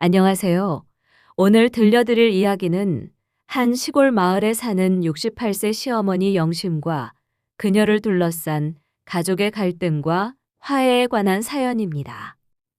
안녕하세요. 오늘 들려드릴 이야기는 한 시골 마을에 사는 68세 시어머니 영심과 그녀를 둘러싼 가족의 갈등과 화해에 관한 사연입니다.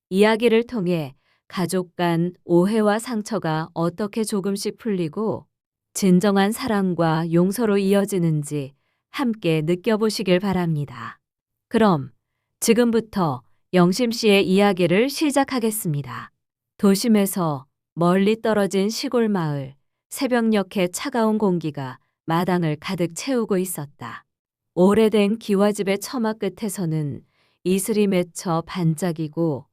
이야기를 통해 가족 간 오해와 상처가 어떻게 조금씩 풀리고 진정한 사랑과 용서로 이어지는지 함께 느껴보시길 바랍니다. 그럼 지금부터 영심 씨의 이야기를 시작하겠습니다. 도심에서 멀리 떨어진 시골 마을, 새벽녘의 차가운 공기가 마당을 가득 채우고 있었다. 오래된 기와집의 처마 끝에서는 이슬이 맺혀 반짝이고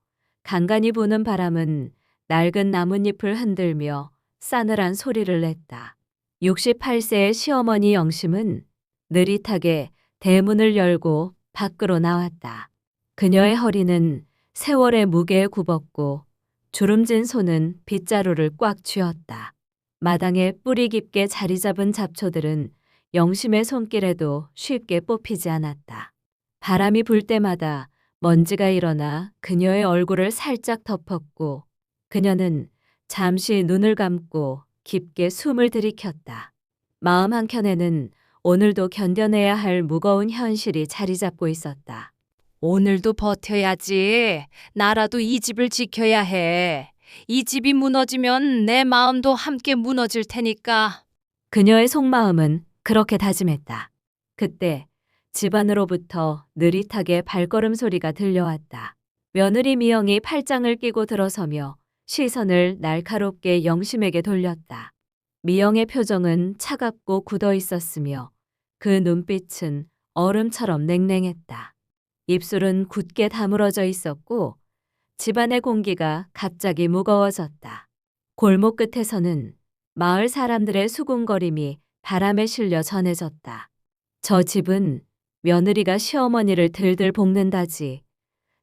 간간히 부는 바람은 낡은 나뭇잎을 흔들며 싸늘한 소리를 냈다. 68세의 시어머니 영심은 느릿하게 대문을 열고 밖으로 나왔다. 그녀의 허리는 세월의 무게에 굽었고 주름진 손은 빗자루를 꽉 쥐었다. 마당에 뿌리 깊게 자리 잡은 잡초들은 영심의 손길에도 쉽게 뽑히지 않았다. 바람이 불 때마다 먼지가 일어나 그녀의 얼굴을 살짝 덮었고 그녀는 잠시 눈을 감고 깊게 숨을 들이켰다. 마음 한켠에는 오늘도 견뎌내야 할 무거운 현실이 자리 잡고 있었다. 오늘도 버텨야지. 나라도 이 집을 지켜야 해. 이 집이 무너지면 내 마음도 함께 무너질 테니까. 그녀의 속마음은 그렇게 다짐했다. 그때 집안으로부터 느릿하게 발걸음 소리가 들려왔다. 며느리 미영이 팔짱을 끼고 들어서며 시선을 날카롭게 영심에게 돌렸다. 미영의 표정은 차갑고 굳어 있었으며 그 눈빛은 얼음처럼 냉랭했다. 입술은 굳게 다물어져 있었고 집안의 공기가 갑자기 무거워졌다. 골목 끝에서는 마을 사람들의 수군거림이 바람에 실려 전해졌다. 저 집은 며느리가 시어머니를 들들 볶는다지.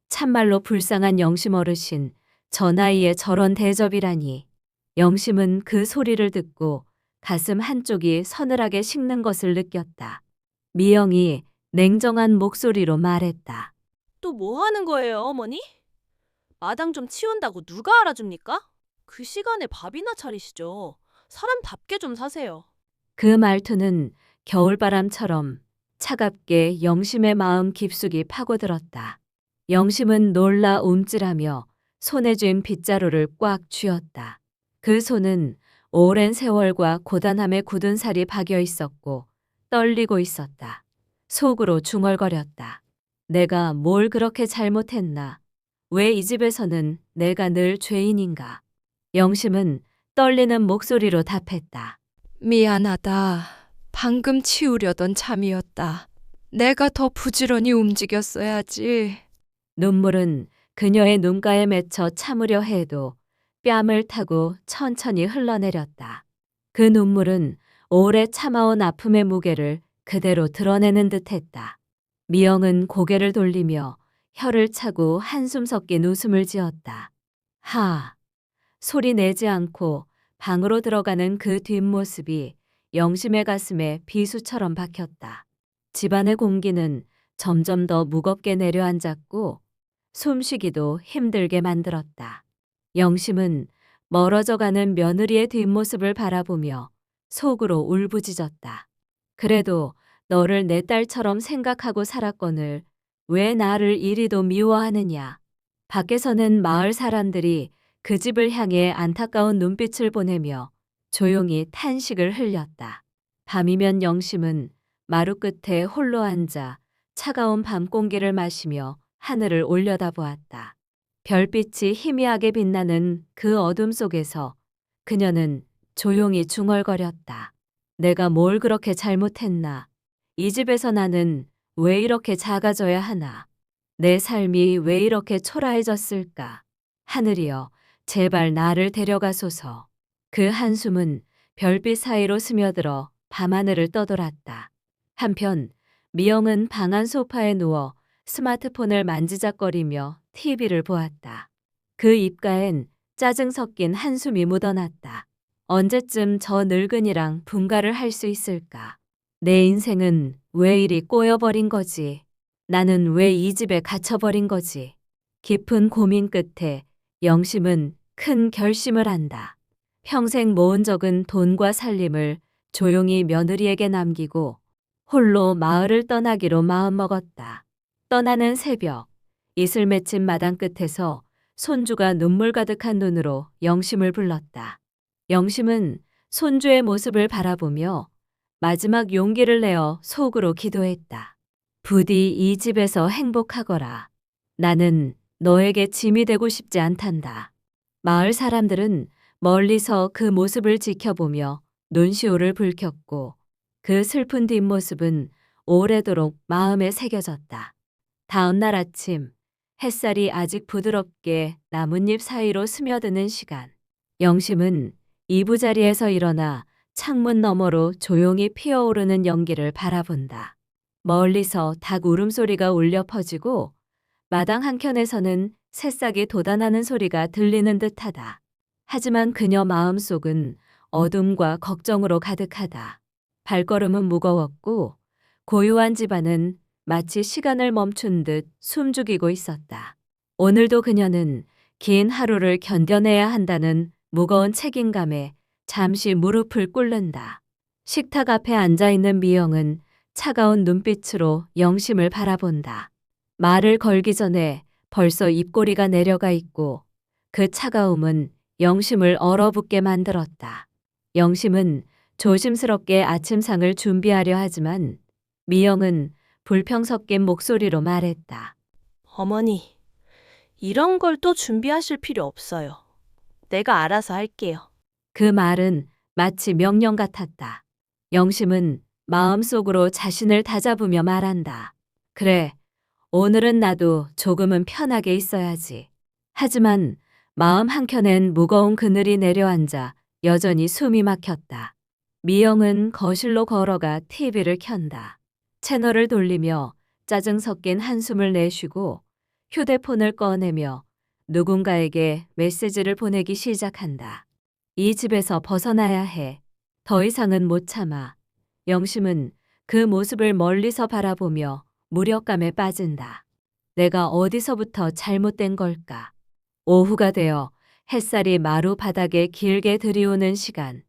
참말로 불쌍한 영심 어르신, 저 나이에 저런 대접이라니. 영심은 그 소리를 듣고 가슴 한쪽이 서늘하게 식는 것을 느꼈다. 미영이 냉정한 목소리로 말했다. 또 뭐 하는 거예요, 어머니? 마당 좀 치운다고 누가 알아줍니까? 그 시간에 밥이나 차리시죠. 사람답게 좀 사세요. 그 말투는 겨울바람처럼 차갑게 영심의 마음 깊숙이 파고들었다. 영심은 놀라 움찔하며 손에 쥔 빗자루를 꽉 쥐었다. 그 손은 오랜 세월과 고단함에 굳은 살이 박여 있었고 떨리고 있었다. 속으로 중얼거렸다. 내가 뭘 그렇게 잘못했나? 왜 이 집에서는 내가 늘 죄인인가? 영심은 떨리는 목소리로 답했다. 미안하다. 방금 치우려던 잠이었다. 내가 더 부지런히 움직였어야지. 눈물은 그녀의 눈가에 맺혀 참으려 해도 뺨을 타고 천천히 흘러내렸다. 그 눈물은 오래 참아온 아픔의 무게를 그대로 드러내는 듯했다. 미영은 고개를 돌리며 혀를 차고 한숨 섞인 웃음을 지었다. 하! 소리 내지 않고 방으로 들어가는 그 뒷모습이 영심의 가슴에 비수처럼 박혔다. 집안의 공기는 점점 더 무겁게 내려앉았고 숨쉬기도 힘들게 만들었다. 영심은 멀어져가는 며느리의 뒷모습을 바라보며 속으로 울부짖었다. 그래도 너를 내 딸처럼 생각하고 살았거늘 왜 나를 이리도 미워하느냐. 밖에서는 마을 사람들이 그 집을 향해 안타까운 눈빛을 보내며 조용히 탄식을 흘렸다. 밤이면 영심은 마루 끝에 홀로 앉아 차가운 밤 공기를 마시며 하늘을 올려다보았다. 별빛이 희미하게 빛나는 그 어둠 속에서 그녀는 조용히 중얼거렸다. 내가 뭘 그렇게 잘못했나? 이 집에서 나는 왜 이렇게 작아져야 하나? 내 삶이 왜 이렇게 초라해졌을까? 하늘이여, 제발 나를 데려가소서. 그 한숨은 별빛 사이로 스며들어 밤하늘을 떠돌았다. 한편 미영은 방 안 소파에 누워 스마트폰을 만지작거리며 TV를 보았다. 그 입가엔 짜증 섞인 한숨이 묻어났다. 언제쯤 저 늙은이랑 분가를 할 수 있을까? 내 인생은 왜 이리 꼬여버린 거지? 나는 왜 이 집에 갇혀버린 거지? 깊은 고민 끝에 영심은 큰 결심을 한다. 평생 모은 적은 돈과 살림을 조용히 며느리에게 남기고 홀로 마을을 떠나기로 마음먹었다. 떠나는 새벽, 이슬 맺힌 마당 끝에서 손주가 눈물 가득한 눈으로 영심을 불렀다. 영심은 손주의 모습을 바라보며 마지막 용기를 내어 속으로 기도했다. 부디 이 집에서 행복하거라. 나는 너에게 짐이 되고 싶지 않단다. 마을 사람들은 멀리서 그 모습을 지켜보며 눈시울을 붉혔고 그 슬픈 뒷모습은 오래도록 마음에 새겨졌다. 다음 날 아침, 햇살이 아직 부드럽게 나뭇잎 사이로 스며드는 시간. 영심은 이부자리에서 일어나 창문 너머로 조용히 피어오르는 연기를 바라본다. 멀리서 닭 울음소리가 울려 퍼지고 마당 한켠에서는 새싹이 돋아나는 소리가 들리는 듯하다. 하지만 그녀 마음속은 어둠과 걱정으로 가득하다. 발걸음은 무거웠고 고요한 집안은 마치 시간을 멈춘 듯 숨죽이고 있었다. 오늘도 그녀는 긴 하루를 견뎌내야 한다는 무거운 책임감에 잠시 무릎을 꿇는다. 식탁 앞에 앉아있는 미영은 차가운 눈빛으로 영심을 바라본다. 말을 걸기 전에 벌써 입꼬리가 내려가 있고 그 차가움은 영심을 얼어붙게 만들었다. 영심은 조심스럽게 아침상을 준비하려 하지만 미영은 불평 섞인 목소리로 말했다. 어머니, 이런 걸 또 준비하실 필요 없어요. 내가 알아서 할게요. 그 말은 마치 명령 같았다. 영심은 마음속으로 자신을 다잡으며 말한다. 그래, 오늘은 나도 조금은 편하게 있어야지. 하지만 마음 한켠엔 무거운 그늘이 내려앉아 여전히 숨이 막혔다. 미영은 거실로 걸어가 TV를 켠다. 채널을 돌리며 짜증 섞인 한숨을 내쉬고 휴대폰을 꺼내며 누군가에게 메시지를 보내기 시작한다. 이 집에서 벗어나야 해. 더 이상은 못 참아. 영심은 그 모습을 멀리서 바라보며 무력감에 빠진다. 내가 어디서부터 잘못된 걸까? 오후가 되어 햇살이 마루 바닥에 길게 들이오는 시간.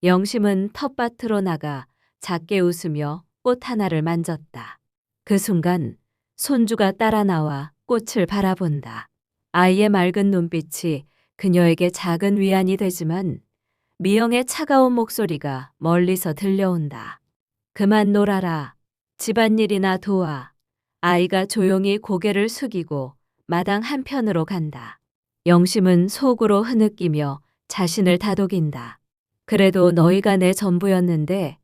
영심은 텃밭으로 나가 작게 웃으며 꽃 하나를 만졌다. 그 순간 손주가 따라 나와 꽃을 바라본다. 아이의 맑은 눈빛이 그녀에게 작은 위안이 되지만 미영의 차가운 목소리가 멀리서 들려온다. 그만 놀아라. 집안일이나 도와. 아이가 조용히 고개를 숙이고 마당 한편으로 간다. 영심은 속으로 흐느끼며 자신을 다독인다. 그래도 너희가 내 전부였는데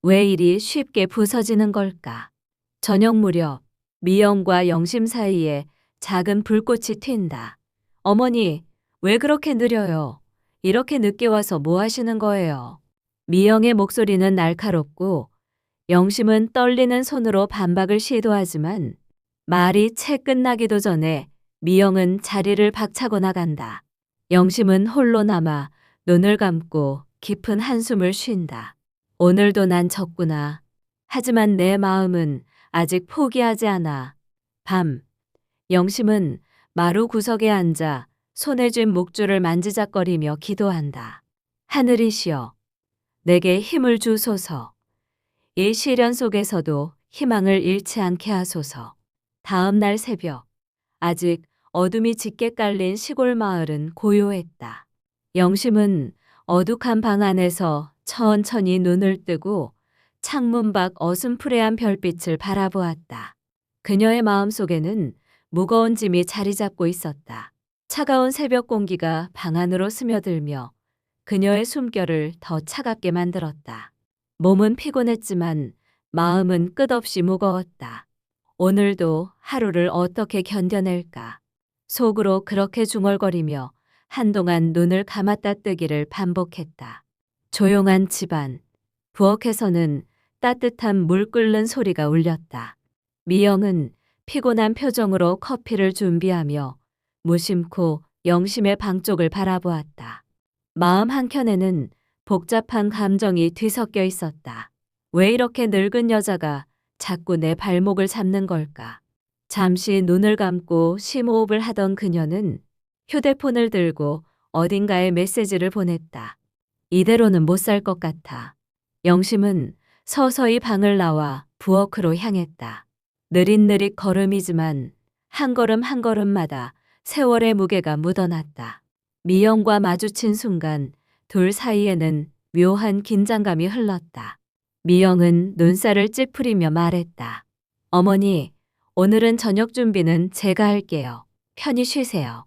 왜 이리 쉽게 부서지는 걸까? 저녁 무렵 미영과 영심 사이에 작은 불꽃이 튄다. 어머니, 왜 그렇게 느려요? 이렇게 늦게 와서 뭐 하시는 거예요? 미영의 목소리는 날카롭고 영심은 떨리는 손으로 반박을 시도하지만 말이 채 끝나기도 전에 미영은 자리를 박차고 나간다. 영심은 홀로 남아 눈을 감고 깊은 한숨을 쉰다. 오늘도 난 졌구나. 하지만 내 마음은 아직 포기하지 않아. 밤, 영심은 마루 구석에 앉아 손에 쥔 목줄을 만지작거리며 기도한다. 하늘이시여, 내게 힘을 주소서. 이 시련 속에서도 희망을 잃지 않게 하소서. 다음 날 새벽, 아직 어둠이 짙게 깔린 시골 마을은 고요했다. 영심은 어둑한 방 안에서 천천히 눈을 뜨고 창문 밖 어슴푸레한 별빛을 바라보았다. 그녀의 마음속에는 무거운 짐이 자리 잡고 있었다. 차가운 새벽 공기가 방 안으로 스며들며 그녀의 숨결을 더 차갑게 만들었다. 몸은 피곤했지만 마음은 끝없이 무거웠다. 오늘도 하루를 어떻게 견뎌낼까? 속으로 그렇게 중얼거리며 한동안 눈을 감았다 뜨기를 반복했다. 조용한 집안, 부엌에서는 따뜻한 물 끓는 소리가 울렸다. 미영은 피곤한 표정으로 커피를 준비하며 무심코 영심의 방 쪽을 바라보았다. 마음 한켠에는 복잡한 감정이 뒤섞여 있었다. 왜 이렇게 늙은 여자가 자꾸 내 발목을 잡는 걸까? 잠시 눈을 감고 심호흡을 하던 그녀는 휴대폰을 들고 어딘가에 메시지를 보냈다. 이대로는 못 살 것 같아. 영심은 서서히 방을 나와 부엌으로 향했다. 느릿느릿 걸음이지만 한 걸음 한 걸음마다 세월의 무게가 묻어났다. 미영과 마주친 순간 둘 사이에는 묘한 긴장감이 흘렀다. 미영은 눈살을 찌푸리며 말했다. 어머니, 오늘은 저녁 준비는 제가 할게요. 편히 쉬세요.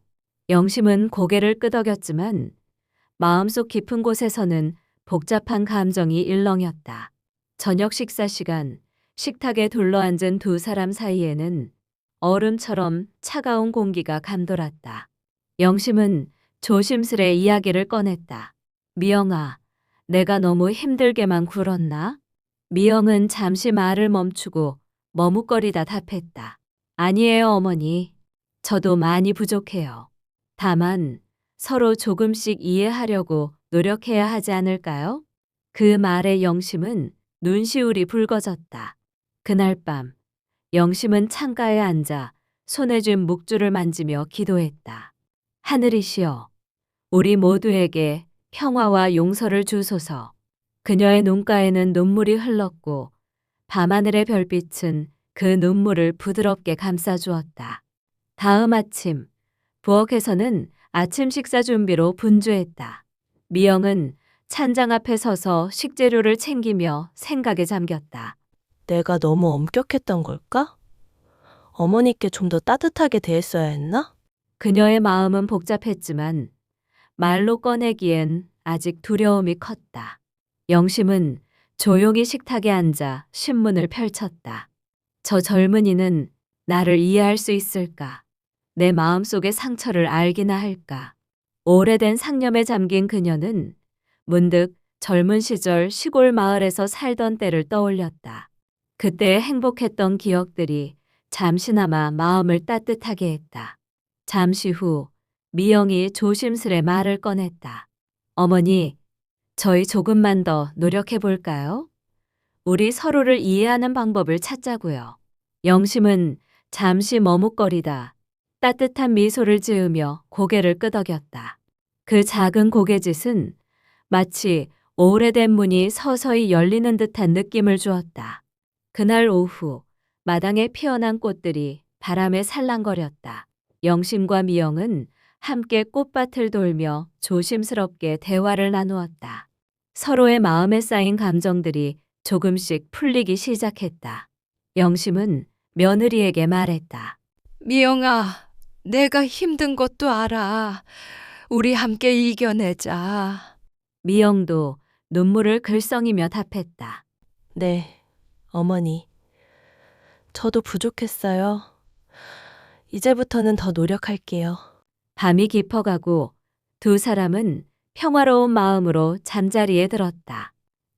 영심은 고개를 끄덕였지만 마음속 깊은 곳에서는 복잡한 감정이 일렁였다. 저녁 식사 시간, 식탁에 둘러앉은 두 사람 사이에는 얼음처럼 차가운 공기가 감돌았다. 영심은 조심스레 이야기를 꺼냈다. 미영아, 내가 너무 힘들게만 굴었나? 미영은 잠시 말을 멈추고 머뭇거리다 답했다. 아니에요, 어머니. 저도 많이 부족해요. 다만 서로 조금씩 이해하려고 노력해야 하지 않을까요? 그 말에 영심은 눈시울이 붉어졌다. 그날 밤 영심은 창가에 앉아 손에 쥔 묵주를 만지며 기도했다. 하늘이시여, 우리 모두에게 평화와 용서를 주소서. 그녀의 눈가에는 눈물이 흘렀고 밤하늘의 별빛은 그 눈물을 부드럽게 감싸주었다. 다음 아침 부엌에서는 아침 식사 준비로 분주했다. 미영은 찬장 앞에 서서 식재료를 챙기며 생각에 잠겼다. 내가 너무 엄격했던 걸까? 어머니께 좀 더 따뜻하게 대했어야 했나? 그녀의 마음은 복잡했지만 말로 꺼내기엔 아직 두려움이 컸다. 영심은 조용히 식탁에 앉아 신문을 펼쳤다. 저 젊은이는 나를 이해할 수 있을까? 내 마음속의 상처를 알기나 할까? 오래된 상념에 잠긴 그녀는 문득 젊은 시절 시골 마을에서 살던 때를 떠올렸다. 그때의 행복했던 기억들이 잠시나마 마음을 따뜻하게 했다. 잠시 후 미영이 조심스레 말을 꺼냈다. 어머니, 저희 조금만 더 노력해 볼까요? 우리 서로를 이해하는 방법을 찾자고요. 영심은 잠시 머뭇거리다 따뜻한 미소를 지으며 고개를 끄덕였다. 그 작은 고개짓은 마치 오래된 문이 서서히 열리는 듯한 느낌을 주었다. 그날 오후 마당에 피어난 꽃들이 바람에 살랑거렸다. 영심과 미영은 함께 꽃밭을 돌며 조심스럽게 대화를 나누었다. 서로의 마음에 쌓인 감정들이 조금씩 풀리기 시작했다. 영심은 며느리에게 말했다. 미영아, 내가 힘든 것도 알아. 우리 함께 이겨내자. 미영도 눈물을 글썽이며 답했다. 네, 어머니. 저도 부족했어요. 이제부터는 더 노력할게요. 밤이 깊어가고 두 사람은 평화로운 마음으로 잠자리에 들었다.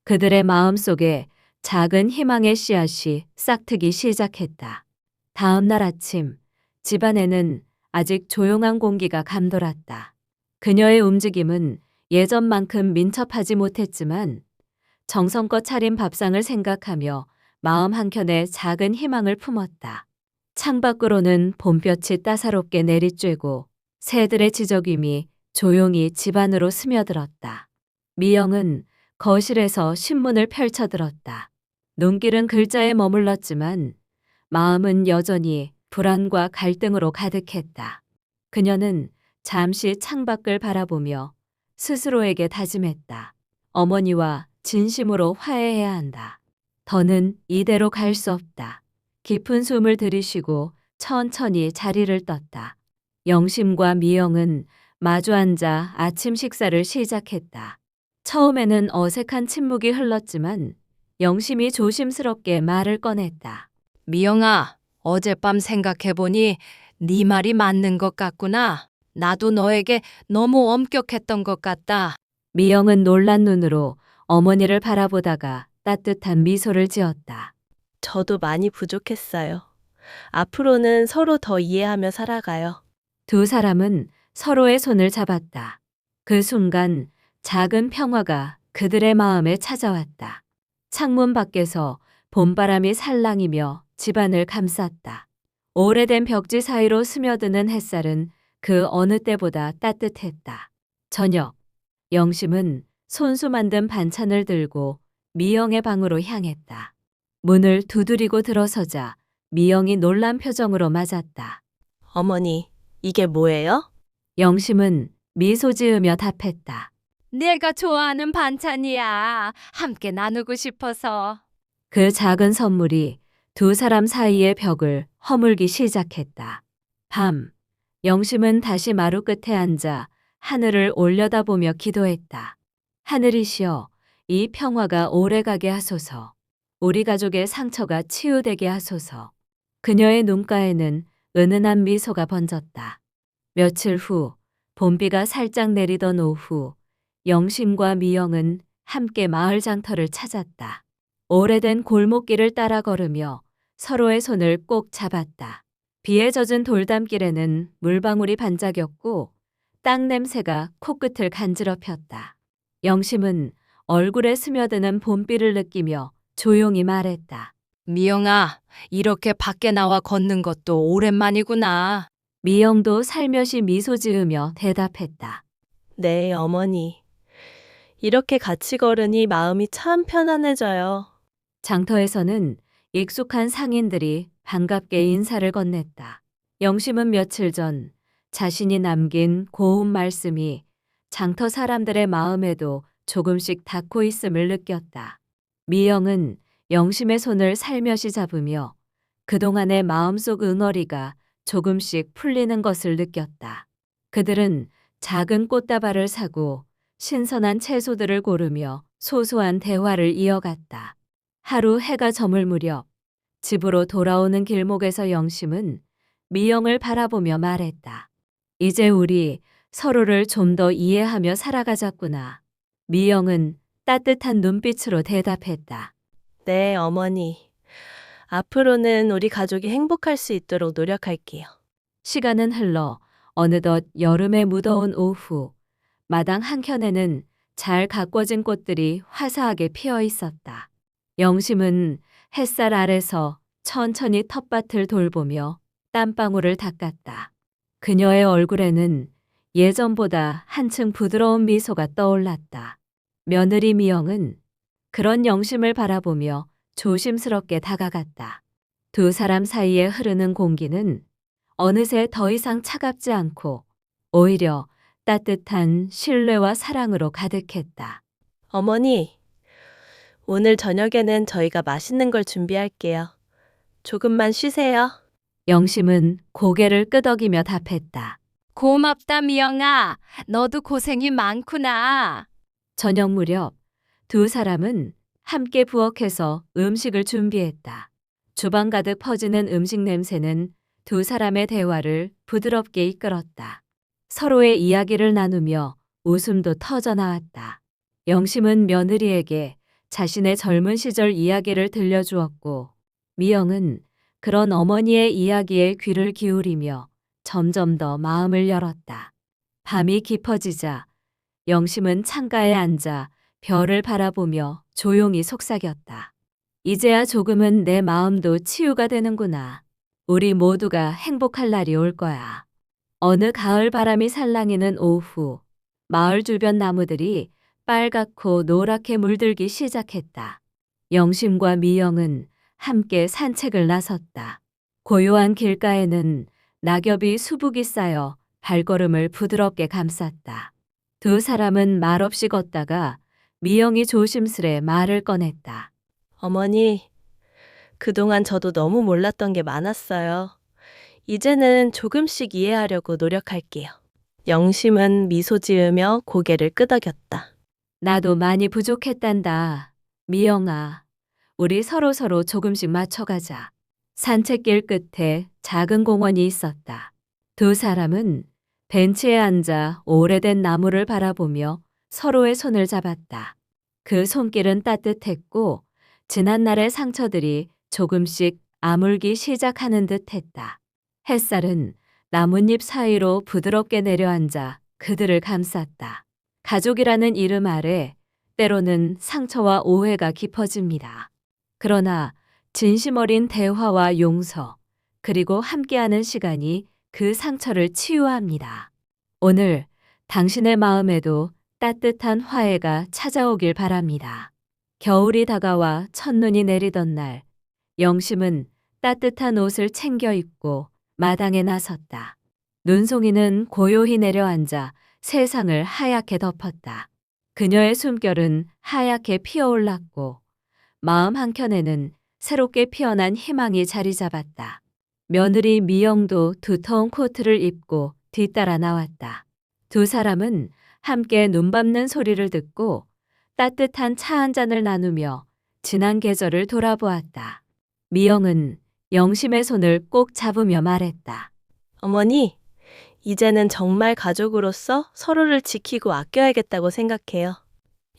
그들의 마음속에 작은 희망의 씨앗이 싹트기 시작했다. 다음 날 아침 집안에는 아직 조용한 공기가 감돌았다. 그녀의 움직임은 예전만큼 민첩하지 못했지만 정성껏 차린 밥상을 생각하며 마음 한켠에 작은 희망을 품었다. 창밖으로는 봄볕이 따사롭게 내리쬐고 새들의 지저귀미 조용히 집 안으로 스며들었다. 미영은 거실에서 신문을 펼쳐들었다. 눈길은 글자에 머물렀지만 마음은 여전히 불안과 갈등으로 가득했다. 그녀는 잠시 창밖을 바라보며 스스로에게 다짐했다. 어머니와 진심으로 화해해야 한다. 더는 이대로 갈 수 없다. 깊은 숨을 들이쉬고 천천히 자리를 떴다. 영심과 미영은 마주 앉아 아침 식사를 시작했다. 처음에는 어색한 침묵이 흘렀지만 영심이 조심스럽게 말을 꺼냈다. 미영아, 어젯밤 생각해보니 네 말이 맞는 것 같구나. 나도 너에게 너무 엄격했던 것 같다. 미영은 놀란 눈으로 어머니를 바라보다가 따뜻한 미소를 지었다. 저도 많이 부족했어요. 앞으로는 서로 더 이해하며 살아가요. 두 사람은 서로의 손을 잡았다. 그 순간 작은 평화가 그들의 마음에 찾아왔다. 창문 밖에서 봄바람이 살랑이며 집안을 감쌌다. 오래된 벽지 사이로 스며드는 햇살은 그 어느 때보다 따뜻했다. 저녁, 영심은 손수 만든 반찬을 들고 미영의 방으로 향했다. 문을 두드리고 들어서자 미영이 놀란 표정으로 맞았다. 어머니, 이게 뭐예요? 영심은 미소 지으며 답했다. 내가 좋아하는 반찬이야. 함께 나누고 싶어서. 그 작은 선물이 두 사람 사이의 벽을 허물기 시작했다. 밤, 영심은 다시 마루 끝에 앉아 하늘을 올려다보며 기도했다. 하늘이시여, 이 평화가 오래가게 하소서. 우리 가족의 상처가 치유되게 하소서. 그녀의 눈가에는 은은한 미소가 번졌다. 며칠 후, 봄비가 살짝 내리던 오후, 영심과 미영은 함께 마을 장터를 찾았다. 오래된 골목길을 따라 걸으며 서로의 손을 꼭 잡았다. 비에 젖은 돌담길에는 물방울이 반짝였고 땅 냄새가 코끝을 간지럽혔다. 영심은 얼굴에 스며드는 봄비를 느끼며 조용히 말했다. 미영아, 이렇게 밖에 나와 걷는 것도 오랜만이구나. 미영도 살며시 미소 지으며 대답했다. 네, 어머니. 이렇게 같이 걸으니 마음이 참 편안해져요. 장터에서는 익숙한 상인들이 반갑게 인사를 건넸다. 영심은 며칠 전 자신이 남긴 고운 말씀이 장터 사람들의 마음에도 조금씩 닿고 있음을 느꼈다. 미영은 영심의 손을 살며시 잡으며 그동안의 마음속 응어리가 조금씩 풀리는 것을 느꼈다. 그들은 작은 꽃다발을 사고 신선한 채소들을 고르며 소소한 대화를 이어갔다. 하루 해가 저물 무렵 집으로 돌아오는 길목에서 영심은 미영을 바라보며 말했다. 이제 우리 서로를 좀 더 이해하며 살아가자꾸나. 미영은 따뜻한 눈빛으로 대답했다. 네, 어머니. 앞으로는 우리 가족이 행복할 수 있도록 노력할게요. 시간은 흘러 어느덧 여름의 무더운 오후, 마당 한켠에는 잘 가꿔진 꽃들이 화사하게 피어 있었다. 영심은 햇살 아래서 천천히 텃밭을 돌보며 땀방울을 닦았다. 그녀의 얼굴에는 예전보다 한층 부드러운 미소가 떠올랐다. 며느리 미영은 그런 영심을 바라보며 조심스럽게 다가갔다. 두 사람 사이에 흐르는 공기는 어느새 더 이상 차갑지 않고 오히려 따뜻한 신뢰와 사랑으로 가득했다. 어머니, 오늘 저녁에는 저희가 맛있는 걸 준비할게요. 조금만 쉬세요. 영심은 고개를 끄덕이며 답했다. 고맙다, 미영아. 너도 고생이 많구나. 저녁 무렵 두 사람은 함께 부엌에서 음식을 준비했다. 주방 가득 퍼지는 음식 냄새는 두 사람의 대화를 부드럽게 이끌었다. 서로의 이야기를 나누며 웃음도 터져 나왔다. 영심은 며느리에게 자신의 젊은 시절 이야기를 들려주었고 미영은 그런 어머니의 이야기에 귀를 기울이며 점점 더 마음을 열었다. 밤이 깊어지자 영심은 창가에 앉아 별을 바라보며 조용히 속삭였다. 이제야 조금은 내 마음도 치유가 되는구나. 우리 모두가 행복할 날이 올 거야. 어느 가을 바람이 살랑이는 오후, 마을 주변 나무들이 빨갛고 노랗게 물들기 시작했다. 영심과 미영은 함께 산책을 나섰다. 고요한 길가에는 낙엽이 수북이 쌓여 발걸음을 부드럽게 감쌌다. 두 사람은 말없이 걷다가 미영이 조심스레 말을 꺼냈다. 어머니, 그동안 저도 너무 몰랐던 게 많았어요. 이제는 조금씩 이해하려고 노력할게요. 영심은 미소 지으며 고개를 끄덕였다. 나도 많이 부족했단다. 미영아, 우리 서로 조금씩 맞춰가자. 산책길 끝에 작은 공원이 있었다. 두 사람은 벤치에 앉아 오래된 나무를 바라보며 서로의 손을 잡았다. 그 손길은 따뜻했고 지난날의 상처들이 조금씩 아물기 시작하는 듯했다. 햇살은 나뭇잎 사이로 부드럽게 내려앉아 그들을 감쌌다. 가족이라는 이름 아래 때로는 상처와 오해가 깊어집니다. 그러나 진심 어린 대화와 용서, 그리고 함께하는 시간이 그 상처를 치유합니다. 오늘 당신의 마음에도 따뜻한 화해가 찾아오길 바랍니다. 겨울이 다가와 첫눈이 내리던 날, 영심은 따뜻한 옷을 챙겨 입고 마당에 나섰다. 눈송이는 고요히 내려앉아 세상을 하얗게 덮었다. 그녀의 숨결은 하얗게 피어올랐고 마음 한켠에는 새롭게 피어난 희망이 자리 잡았다. 며느리 미영도 두터운 코트를 입고 뒤따라 나왔다. 두 사람은 함께 눈 밟는 소리를 듣고 따뜻한 차 한 잔을 나누며 지난 계절을 돌아보았다. 미영은 영심의 손을 꼭 잡으며 말했다. 어머니, 이제는 정말 가족으로서 서로를 지키고 아껴야겠다고 생각해요.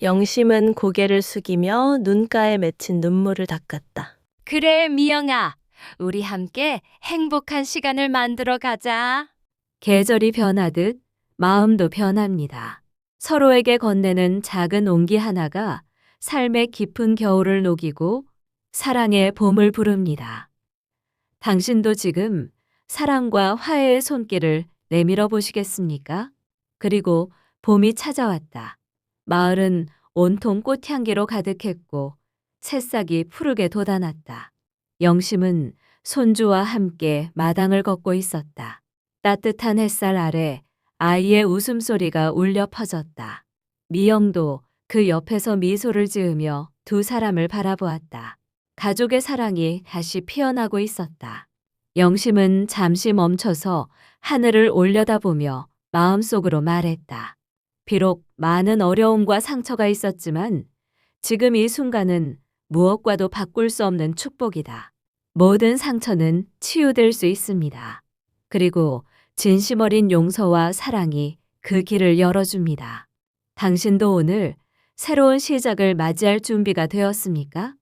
영심은 고개를 숙이며 눈가에 맺힌 눈물을 닦았다. 그래, 미영아. 우리 함께 행복한 시간을 만들어 가자. 계절이 변하듯 마음도 변합니다. 서로에게 건네는 작은 온기 하나가 삶의 깊은 겨울을 녹이고 사랑의 봄을 부릅니다. 당신도 지금 사랑과 화해의 손길을 내밀어 보시겠습니까? 그리고 봄이 찾아왔다. 마을은 온통 꽃향기로 가득했고 새싹이 푸르게 돋아났다. 영심은 손주와 함께 마당을 걷고 있었다. 따뜻한 햇살 아래 아이의 웃음소리가 울려 퍼졌다. 미영도 그 옆에서 미소를 지으며 두 사람을 바라보았다. 가족의 사랑이 다시 피어나고 있었다. 영심은 잠시 멈춰서 하늘을 올려다보며 마음속으로 말했다. 비록 많은 어려움과 상처가 있었지만 지금 이 순간은 무엇과도 바꿀 수 없는 축복이다. 모든 상처는 치유될 수 있습니다. 그리고 진심 어린 용서와 사랑이 그 길을 열어줍니다. 당신도 오늘 새로운 시작을 맞이할 준비가 되었습니까?